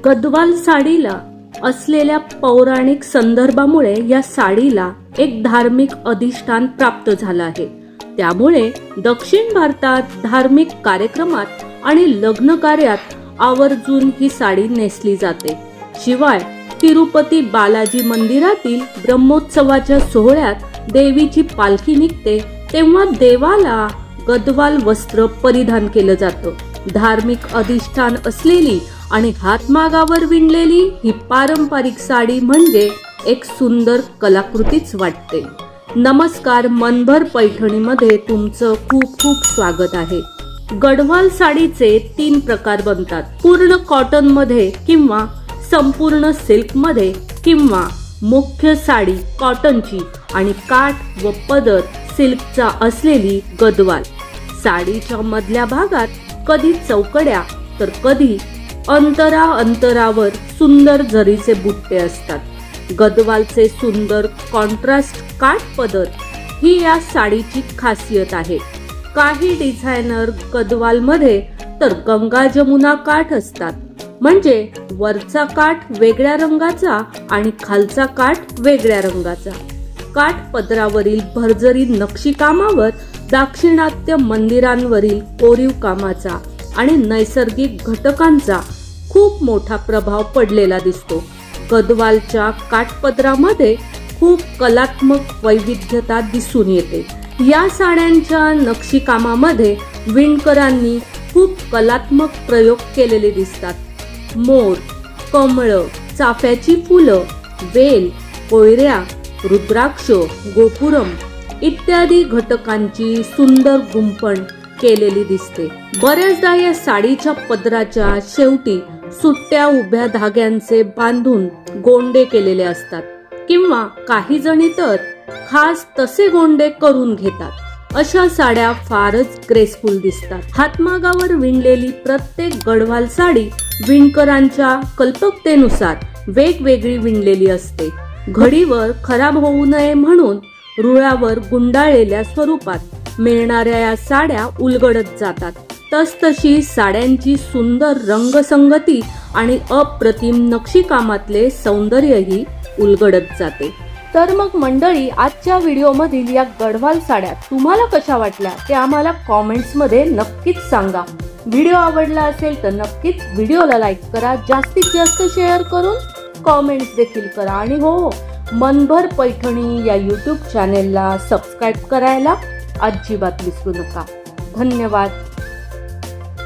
गद्वाल साडीला असलेल्या पौराणिक संदर्भामुळे या साडीला एक धार्मिक अधिष्ठान प्राप्त झालं आहे। त्यामुळे दक्षिण भारतात धार्मिक कार्यक्रमात आणि लग्न कार्यात आवर्जून ही साडी नेसली जाते। शिवाय तिरुपती बालाजी मंदिरातील ब्रह्मोत्सवाच्या सोहळ्यात देवीची पालखी निघते तेव्हा देवाला गद्वाल वस्त्र परिधान केलं जातं। धार्मिक अधिष्ठान असलेली आणि हातमागावर विणलेली ही पारंपरिक साडी म्हणजे एक सुंदर कलाकृतीच वाटते। नमस्कार, मनभर पैठणीमध्ये तुमचं खूप खूप स्वागत आहे। गढवाल साडीचे 3 प्रकार बनतात, पूर्ण कॉटन मध्ये किंवा संपूर्ण सिल्क मध्ये किंवा मुख्य साडी कॉटनची आणि काठ व पदर सिल्कचा असलेली गद्वाल। साडीच्या मधल्या भागात कधी चौकड्या तर कधी अंतरावर सुंदर जरीचे बुट्टे असतात। गद्वालचे सुंदर कॉन्ट्रास्ट काठ पदर ही या साडीची खासियत आहे। काही डिझायनर गद्वाल मध्ये तर गंगा जमुना काठ असतात, म्हणजे वरचा काठ वेगळ्या रंगाचा आणि खालचा काठ वेगळ्या रंगाचा। काठ पदरावरील भरजरी नक्षीकामावर दाक्षिणात्य मंदिरांवरील कोरीव कामाचा आणि नैसर्गिक घटकांचा खूप मोठा प्रभाव पडलेला दिसतो। गद्वालच्या काठपदरामध्ये खूप कलात्मक वैविध्यता दिसून येते। या साड्यांच्या नक्षीकामामध्ये विणकरांनी खूप कलात्मक प्रयोग केलेले दिसतात। मोर, कमळ, चाफ्याची फुलं, वेल, कोयऱ्या, रुद्राक्ष, गोपुरम इत्यादी घटकांची सुंदर गुंफण केलेली दिसते। बऱ्याचदा या साडीच्या पदराच्या शेवटी सुट्ट्या उभ्या धाग्यांचे बांधून गोंडे केलेले असतात किंवा काही जणी तर खास तसे गोंडे करून घेतात। अशा साड्या फारच ग्रेसफुल दिसतात। हातमागावर विणलेली प्रत्येक गढवाल साडी विणकरांच्या कल्पकतेनुसार वेगवेगळी विणलेली असते। घडीवर खराब होऊ नये म्हणून रुळावर गुंडाळलेल्या स्वरूपात मिळणाऱ्या या साड्या उलगडत जातात। तसतशी साड्यांची सुंदर रंगसंगती आणि अप्रतिम नक्षीकामातले सौंदर्यही उलगडत जाते। तर मग मंडळी, आजच्या व्हिडिओमधील या गढवाल साड्या तुम्हाला कशा वाटल्या ते आम्हाला कॉमेंट्स मध्ये नक्कीच सांगा। व्हिडिओ आवडला असेल तर नक्कीच व्हिडिओला लाईक करा, जास्तीत जास्त शेअर करून कॉमेंट्स देखील करा आणि हो, मनभर पैठणी या YouTube चॅनेलला सबस्क्राईब करायला अजिबात विसरू नका। धन्यवाद।